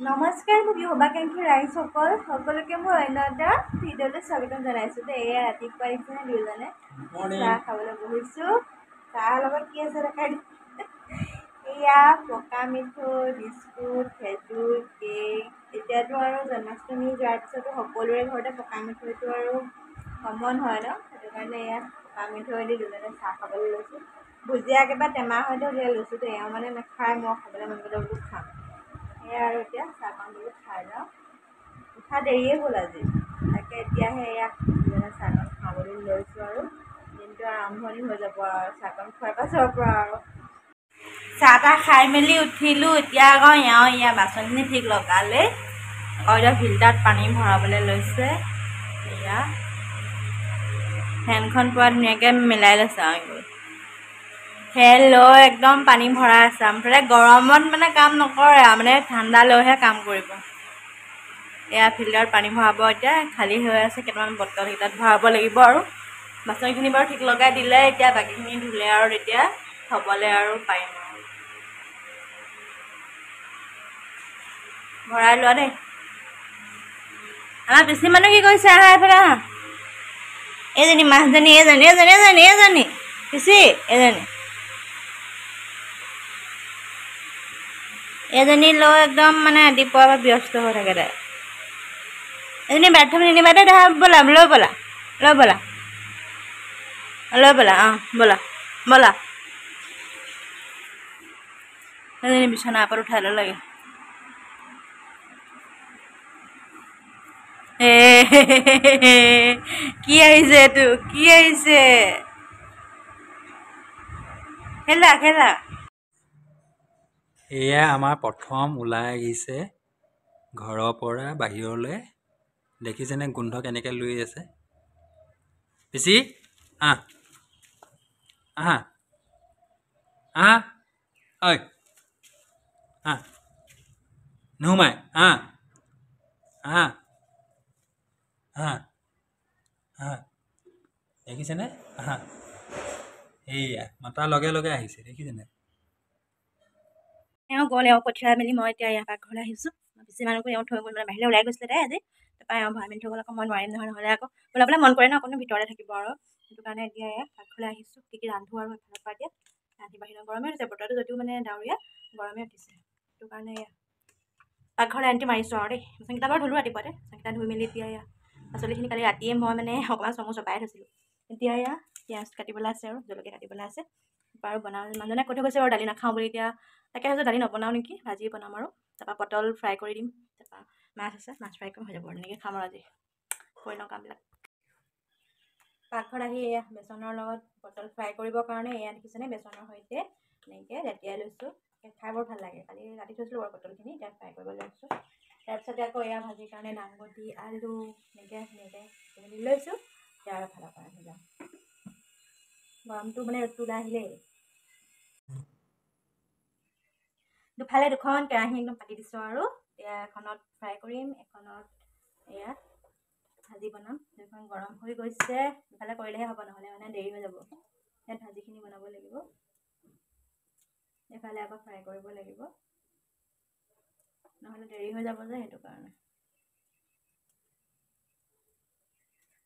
নমস্কাৰ মোৰ শুভাকাংক্ষী সকলোকে মই অন্য এটা ভিডিঅ'লৈ স্বাগতম জনাইছোঁ দেই। এয়া ৰাতিপুৱা আহিছে দুয়োজনে চাহ খাবলৈ বহিছোঁ। চাহৰ লগত কি আছে দেখাই এয়া পকা মিঠৈ, বিস্কুট, খেজুৰ, কেক। এতিয়াতো আৰু জন্মাষ্টমী যোৱাৰ পিছতো সকলোৰে ঘৰতে পকা মিঠৈটো আৰু কমন হয় ন, সেইটো কাৰণে এয়া পকা মিঠৈ দি দুজনে চাহ খাবলৈ লৈছোঁ। ভুজিয়া একেবাৰে টেমা সৈতে উলিয়াই লৈছোঁ দেই, এওঁ মানে নাখায়, মই খাবলৈ মন গ'লে বোলো খাম। সেয়া আৰু এতিয়া চাহকণ বোলো খাই যাওঁ। উঠা দেৰিয়ে হ'ল আজি, তাকে এতিয়াহে এয়া চাহকণ খাবলৈ লৈছোঁ আৰু দিনটো আৰম্ভণি হৈ যাব আৰু চাহকণ খোৱাৰ পাছৰ পৰা আৰু চাহ তাহ খাই মেলি উঠিলোঁ। এতিয়া আকৌ এওঁ এয়া বাচনখিনি ঠিক লগালে, আকৌ এতিয়া ফিল্টাৰত পানী ভৰাবলৈ লৈছে। এয়া ফেনখন পুৰা ধুনীয়াকৈ মিলাই লৈছে আৰু ফেন লৈ একদম পানী ভৰাই আছে। মুঠতে গৰমত মানে কাম নকৰে আৰু মানে ঠাণ্ডা লৈহে কাম কৰিব। এয়া ফিল্টাৰত পানী ভৰাব, এতিয়া খালী হৈ আছে, কেইটামান বটল কেইটাত ভৰাব লাগিব আৰু বাচনখিনি বাৰু ঠিক লগাই দিলে, এতিয়া বাকীখিনি ধুলে আৰু তেতিয়া থ'বলৈ আৰু পাৰিম আৰু ভৰাই লোৱা দেই। আমাৰ বেছি মানুহ কি কৰিছে, আহা এইফালে আহা। এইজনী মাছজনী, এজনী পিচি এজনী লৈ একদম মানে ৰাতিপুৱাৰ পৰা ব্যস্ত হৈ থাকে তাই। এজনী বাথৰুম নিনিবা দেই, দেখা ব'লা লৈ ব'লা অঁ ব'লা। এজনী বিচনাৰ ওপৰত উঠাই ল'ব লাগে। কি আহিছে এইটো, কি আহিছে? খেলা এয়া আমাৰ প্ৰথম ওলাই আহিছে ঘৰৰ পৰা বাহিৰলৈ। দেখিছেনে গোন্ধ কেনেকৈ লৈ আছে? পিচি আহা ঐ নোসোমাই দেখিছেনে? এইয়া মাতাৰ লগে লগে আহিছে, দেখিছেনে? এওঁ গ'ল, এওঁ পঠিয়াই মেলি মই এতিয়া ইয়াৰ পাকঘৰলৈ আহিছোঁ। বেছি মানুহকো এওঁ থৈ গ'ল, মানে বাহিৰলৈ ওলাই গৈছিলে তাই আজি। তাৰপৰা এওঁ ভৰাই মেলি থৈ গ'ল, আকৌ মই নোৱাৰিম নহয়, নহ'লে আকৌ ওলাবলৈ মন কৰে ন, অকণমান ভিতৰতে থাকিব আৰু সেইটো কাৰণে এতিয়া এয়া পাকঘৰলৈ আহিছোঁ। কি ৰান্ধো আৰু এফালৰ পৰা এতিয়া ৰান্ধি বাঢ়ি গৰমে উঠিছে, বতৰটো যদিও মানে ডাৱৰীয়া গৰমে উঠিছে, সেইটো কাৰণে এয়া পাকঘৰলৈ এণ্ট্ৰি মাৰিছোঁ আৰু দেই। বাচনকেইটা বাৰু ধুলোঁ ৰাতিপুৱাতে, বাচনকেইটা ধুই মেলি এতিয়া এয়া পাচলিখিনি কালি ৰাতিয়ে মই মানে অকণমান চমু চপাই থৈছিলোঁ। এতিয়া এয়া পিঁয়াজ কাটিবলৈ আছে আৰু জলকীয়া কাটিবলৈ আছে বাৰু। বনাওঁ মানুহজনে কৈ থৈ গৈছে বাৰু দালি নাখাওঁ বুলি, এতিয়া তাকে ভাবিছোঁ দালি নবনাওঁ নেকি, ভাজি বনাম আৰু তাৰপৰা পটল ফ্ৰাই কৰি দিম, তাৰপৰা মাছ আছে, মাছ ফ্ৰাই কৰিম, হৈ যাব আৰু তেনেকৈ খাম আৰু আজি কৰি লওঁ কামবিলাক। পাকঘৰত আহি এয়া বেচনৰ লগত পটল ফ্ৰাই কৰিবৰ কাৰণে এয়া দেখিছেনে, বেচনৰ সৈতে এনেকৈ লেটিয়াই লৈছোঁ। খাই বৰ ভাল লাগে, কালি কাটি থৈছিলোঁ বাৰু পটলখিনি, এতিয়া ফ্ৰাই কৰিব লৈছোঁ। তাৰপিছতে আকৌ এয়া ভাজিৰ কাৰণে দাংবডি আলু এনেকৈ ধুনীয়াকৈ দি লৈছোঁ। এতিয়া আৰু এফালৰ পৰা আহি যাওঁ, গৰমটো মানে ৰ'দটো ওলাই আহিলেই। দুফালে দুখন কেৰাহী একদম পাতি দিছোঁ আৰু এতিয়া এখনত ফ্ৰাই কৰিম, এখনত এয়া ভাজি বনাম। দুখন গৰম হৈ গৈছে, দুফালে কৰিলেহে হ'ব, নহ'লে মানে দেৰি হৈ যাব। ইয়াত ভাজিখিনি বনাব লাগিব, এফালে আকৌ ফ্ৰাই কৰিব লাগিব, নহ'লে দেৰি হৈ যাব যে, সেইটো কাৰণে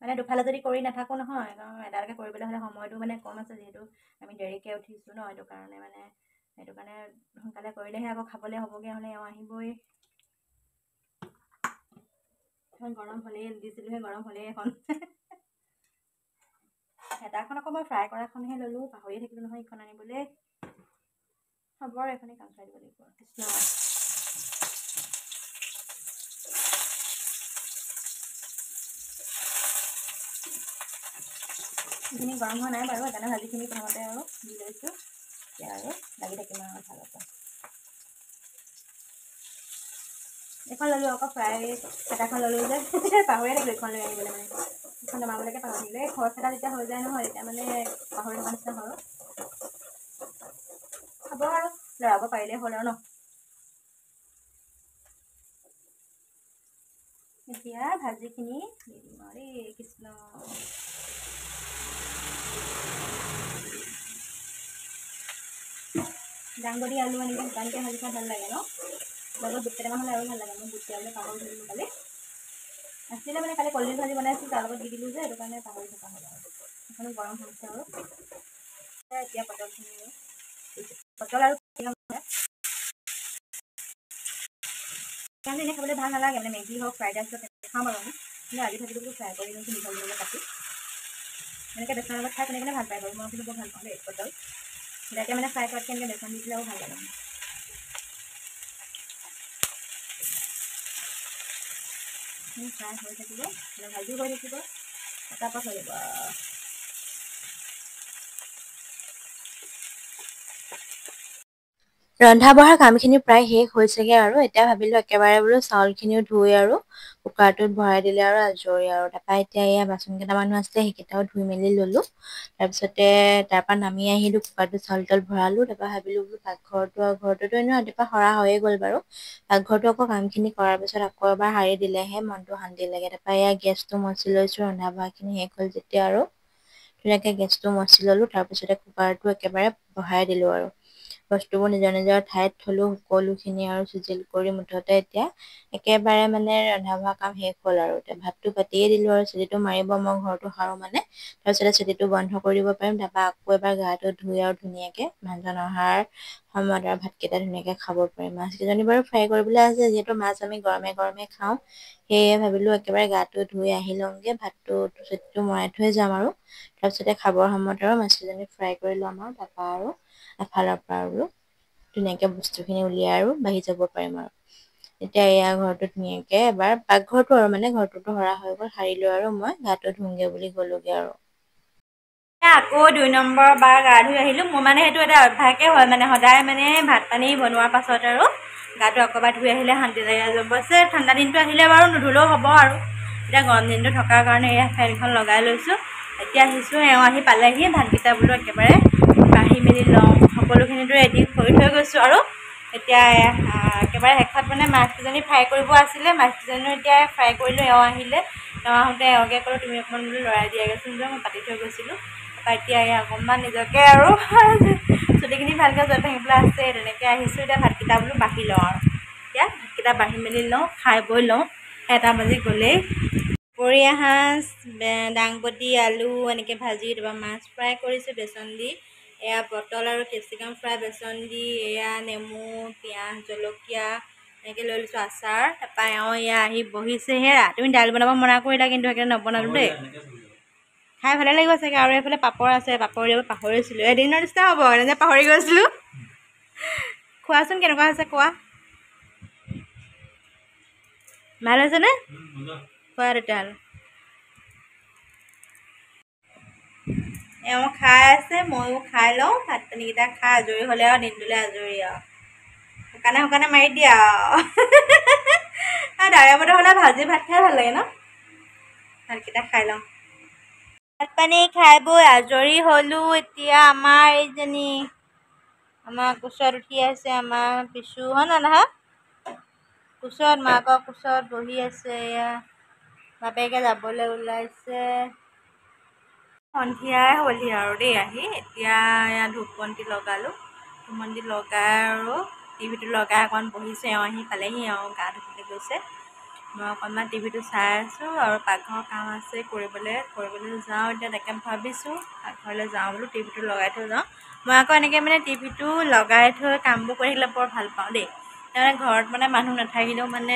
মানে দুফালে যদি কৰি নাথাকোঁ নহয়, কাৰণ এটালৈকে কৰিবলৈ হ'লে সময়টো মানে কম আছে, যিহেতু আমি দেৰিকৈ উঠিছোঁ ন, সেইটো কাৰণে সোনকালে কৰিলেহে আকৌ খাবলৈ হ'বগৈ, হ'লে এওঁ আহিবই। এখন গৰম হ'লেই দিছিলোঁহে, গৰম হ'লেই এখন হেতাখন আকৌ মই ফ্ৰাই কৰাখনহে ল'লোঁ, পাহৰিয়ে থাকিলোঁ নহয় ইখন আনিবলৈ। হ'ব আৰু এখনেই কাম চাই দিব লাগিব কৃষ্ণ। সেইখিনি গৰম হোৱা নাই বাৰু, সেইকাৰণে ভাজিখিনি প্ৰথমতে আৰু দি লৈছোঁ। এতিয়া আৰু লাগি থাকিম আৰু ভালৰ পৰা। এখন ল'লোঁ আকৌ ফ্ৰাই হেতাখন ল'লোঁ যে, পাহৰিয়ে থাকিলোঁ এইখন লৈ আনিবলৈ, মানে এইখন নমাবলৈকে পাহৰি থাকিলোঁ। এই খৰচ এটা যেতিয়া হৈ যায় নহয়, তেতিয়া মানে পাহৰি থকা নিচিনা হয়। হ'ব আৰু লৰাব পাৰিলেই হ'ল আৰু ন। এতিয়া ভাজিখিনি দি দিম আৰু দেই, কৃষ্ণ। দাংবডি আলু এনেকৈ শুকানকৈ ভাজি খাই ভাল লাগে ন। লগত বুট কেইটামান হ'লে আৰু ভাল লাগে মই বুট তিয়াবলৈ পাহৰি থাকিলোঁ কালি আছিলে মানে কালি কলডিল ভাজি বনাইছিলোঁ তাৰ লগত দি দিলোঁ যে সেইটো কাৰণে পাহৰি থকা হ'ল আৰু সেইকাৰণে গৰম হৈছে আৰু এতিয়া পটলখিনি পটল আৰু এনেই খাবলৈ ভাল নালাগে মানে মেগী হওক ফ্ৰাইড ৰাইচ হওক খাম আৰু কিন্তু আজি ভাজিটো ফ্ৰাই কৰি লৈছোঁ মিঠা মিঠা কাটি এনেকৈ বেচনৰ লগত খাই তেনেকৈ ভাল পায় বাৰু মই কিন্তু বৰ ভাল পাওঁ দেই পটল এতিয়া মানে ফ্ৰাই কৰাতকৈ এনেকৈ বেচন দি দিলেও ভাল লাগে ফ্ৰাই হৈ থাকিব ভাজিও হৈ থাকিব তাৰপৰা হৈ যাব ৰন্ধা বঢ়া কামখিনি প্ৰায় শেষ হৈছেগৈ আৰু এতিয়া ভাবিলোঁ একেবাৰে বোলো চাউলখিনিও ধুই আৰু কুকাৰটোত ভৰাই দিলে আৰু আজৰি আৰু তাৰপৰা এতিয়া এয়া বাচন কেইটামানো আছিলে সেইকেইটাও ধুই মেলি ল'লোঁ তাৰপিছতে তাৰপৰা নামি আহিলোঁ কুকাৰটোত চাউল তাউল ভৰালোঁ তাৰপৰা ভাবিলোঁ বোলো পাকঘৰটো আৰু ঘৰটোতো এনেও ৰাতিপুৱা সৰা হৈয়ে গ'ল বাৰু পাকঘৰটো আকৌ কামখিনি কৰাৰ পিছত আকৌ এবাৰ সাৰি দিলেহে মনটো শান্তি লাগে তাৰপৰা এয়া গেছটো মচি লৈছোঁ ৰন্ধা বঢ়াখিনি শেষ হ'ল যেতিয়া আৰু ধুনীয়াকৈ গেছটো মচি ল'লোঁ তাৰপিছতে কুকাৰটো একেবাৰে বহাই দিলোঁ আৰু বস্তুবোৰ নিজৰ নিজৰ ঠাইত থলোঁ সকলোখিনি আৰু চিজিল কৰি মুঠতে এতিয়া একেবাৰে মানে ৰন্ধা বঢ়া কাম শেষ হ'ল আৰু এতিয়া ভাতটো পাতিয়ে দিলোঁ আৰু চিটিটো মাৰিব মই ঘৰটো সাৰোঁ মানে তাৰপিছতে চিটিটো বন্ধ কৰিব পাৰিম তাৰপৰা আকৌ এবাৰ গাটো ধুই আৰু ধুনীয়াকৈ মানুহজন অহাৰ সময়ত আৰু ভাতকেইটা ধুনীয়াকৈ খাব পাৰিম মাছকেইজনী বাৰু ফ্ৰাই কৰিবলৈ আছে যিহেতু মাছ আমি গৰমে গৰমে খাওঁ সেয়ে ভাবিলোঁ একেবাৰে গাটো ধুই আহি লওঁগৈ ভাতটো চিটিটো মৰাই থৈ যাম আৰু তাৰপিছতে খাবৰ সময়ত আৰু মাছকেইজনী ফ্ৰাই কৰি ল'ম আৰু তাৰপৰা আৰু এফালৰ পৰা আৰু ধুনীয়াকৈ বস্তুখিনি উলিয়াই আৰু বাঢ়ি যাব পাৰিম আৰু এতিয়া এয়া ঘৰটো ধুনীয়াকৈ এবাৰ পাকঘৰটো আৰু মানে ঘৰটোতো সৰা হৈ গ'ল সাৰিলোঁ আৰু মই গাটো ধুওঁগৈ বুলি গ'লোগৈ আৰু আকৌ 2 নম্বৰ বাৰ গা ধুই আহিলোঁ মোৰ মানে সেইটো এটা অভ্যাসে হয় মানে সদায় মানে ভাত পানী বনোৱাৰ পাছত আৰু গাটো আকৌ এবাৰ ধুই আহিলে শান্তি লাগে অৱশ্যে ঠাণ্ডা দিনটো আহিলে বাৰু নুধুলেও হ'ব আৰু এতিয়া গৰম দিনটো থকাৰ কাৰণে এয়া ফেনখন লগাই লৈছোঁ এতিয়া আহিছোঁ এওঁ আহি পালেহি ভাতকেইটা বোলো একেবাৰে বাঢ়ি মেলি লওঁ সকলোখিনিতো ৰেডি কৰি থৈ গৈছোঁ আৰু এতিয়া একেবাৰে শেষত মানে মাছকেইজনী ফ্ৰাই কৰিব আছিলে মাছকেইজনীও এতিয়া ফ্ৰাই কৰিলোঁ এওঁ আহিলে এওঁ আহোঁতে এওঁকে ক'লোঁ তুমি অকণমান বোলো লৰাই দিয়াগৈচোন যে মই পাতি থৈ গৈছিলোঁ তাৰপৰা এতিয়া অকণমান নিজকে আৰু চুলিখিনি ভালকৈ জঁট ভাঙিবলৈ আছে তেনেকৈ আহিছোঁ এতিয়া ভাতকেইটা বোলো বাঢ়ি লওঁ আৰু এতিয়া ভাতকেইটা বাঢ়ি মেলি লওঁ খাই বৈ লওঁ 1 বাজি গ'লেই দুপৰীয়া সাঁজ দাংবডি আলু এনেকৈ ভাজি তাৰপৰা মাছ ফ্ৰাই কৰিছোঁ বেচন দি এয়া পটল আৰু কেপচিকাম ফ্ৰাই বেচন দি এয়া নেমু পিঁয়াজ জলকীয়া এনেকৈ লৈ লৈছোঁ আচাৰ তাৰপৰা এওঁ এয়া আহি বহিছে হেৰা তুমি দাইল বনাব মনা কৰিলা কিন্তু সেইকাৰণে নবনালোঁ দেই খাই ভালে লাগিব চাগে আৰু এইফালে পাপৰ আছে পাপৰ দিব পাহৰিছিলোঁ এদিনৰ নিচিনা হ'ব এনে যে পাহৰি গৈছিলোঁ খোৱাচোন কেনেকুৱা হৈছে কোৱা ভাল হৈছেনে খোৱা তেতিয়াহ'লে এওঁ খাই আছে ময়ো খাই লওঁ ভাত পানীকেইটা খাই আজৰি হ'লে আৰু দিনটোলৈ আজৰি আৰু শুকানে মাৰি দিয়া আৰু দাইল বতৰ হ'লে ভাজি ভাত খাই ভাল লাগে ন ভাতকেইটা খাই লওঁ ভাত পানী খাই বৈ আজৰি হ'লোঁ এতিয়া আমাৰ এইজনী আমাৰ কোচত উঠি আছে আমাৰ পিছু হয় নহয় কোচত মাকৰ কোচত বহি আছে এয়া বাপেকে যাবলৈ ওলাইছে সন্ধিয়াই হ'লহি আৰু দেই আহি এতিয়া এয়া ধূপ বন্তি লগালোঁ ধূপ বন্তি লগাই আৰু টিভিটো লগাই অকণমান বহিছোঁ এওঁ আহি পালেহি এওঁ গা ধুবলৈ গৈছে মই অকণমান টিভিটো চাই আছোঁ আৰু পাকঘৰৰ কাম আছে কৰিবলৈ যাওঁ এতিয়া তাকে ভাবিছোঁ পাকঘৰলৈ যাওঁ বোলো টিভিটো লগাই থৈ যাওঁ মই আকৌ এনেকৈ মানে টিভিটো লগাই থৈ কামবোৰ কৰি থাকিলে বৰ ভাল পাওঁ দেই তাৰমানে ঘৰত মানে মানুহ নাথাকিলেও মানে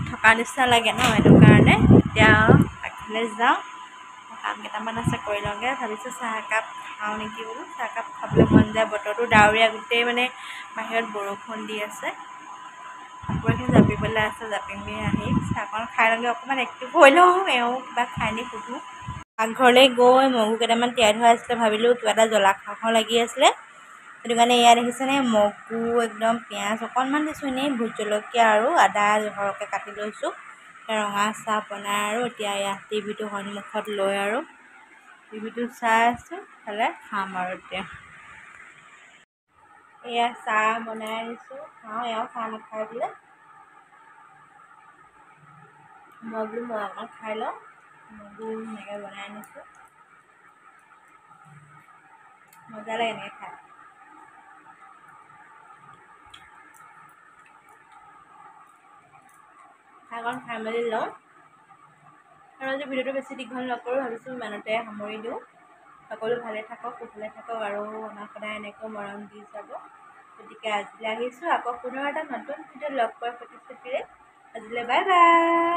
থকা নিচিনা লাগে ন সেইটো কাৰণে এতিয়া পাকঘৰলৈ যাওঁ কাম কেইটামান আছে কৰি লওঁগৈ ভাবিছোঁ চাহ একাপ খাওঁ নেকি বোলো চাহকাপ খাবলৈ মন যায় বতৰটো ডাৱৰীয়া গোটেই মানে বাহিৰত বৰষুণ দি আছে কাপোৰখিনি জাপিবলৈ আছে জাপি মেলি আহি চাহকণ খাই লওঁগৈ অকণমান এক্টিভ হৈ লওঁ এওঁ কিবা খাই নি সুধোঁ পাকঘৰলৈ গৈ মগু কেইটামান তিয়াই থোৱা আছিলে ভাবিলোঁ কিবা এটা জ্বলা খাওঁ লাগি আছিলে সেইটো কাৰণে এয়া দেখিছেনে মগু একদম পিঁয়াজ অকণমান দিছোঁ এনেই ভোট জলকীয়া আৰু আদা সৰহকৈ কাটি লৈছোঁ ৰঙা চাহ বনাই আৰু এতিয়া এয়া টিভিটো সন্মুখত লৈ আৰু টিভিটো চাই আছোঁ খালে খাম আৰু এতিয়া এয়া চাহ বনাই আনিছোঁ খাওঁ এওঁ চাহ নাখাই বোলে মই বোলো মই অকণ খাই লওঁ মগু এনেকৈ বনাই আনিছোঁ মজা লাগে এনেকৈ খাই চাহকণ খাই মেলি লওঁ আৰু আজি ভিডিঅ'টো বেছি দীঘল নকৰোঁ, ভাবিছোঁ ইমানতে সামৰি দিওঁ। সকলো ভালে থাকক, কুশলে থাকক আৰু আমাক সদায় এনেকৈ মৰম দি যাব। গতিকে আজিলৈ আহিছোঁ, আকৌ পুনৰ এটা নতুন ভিডিঅ' লগ পোৱাৰ প্ৰতিশ্ৰুতিৰে আজিলৈ বাই বাই।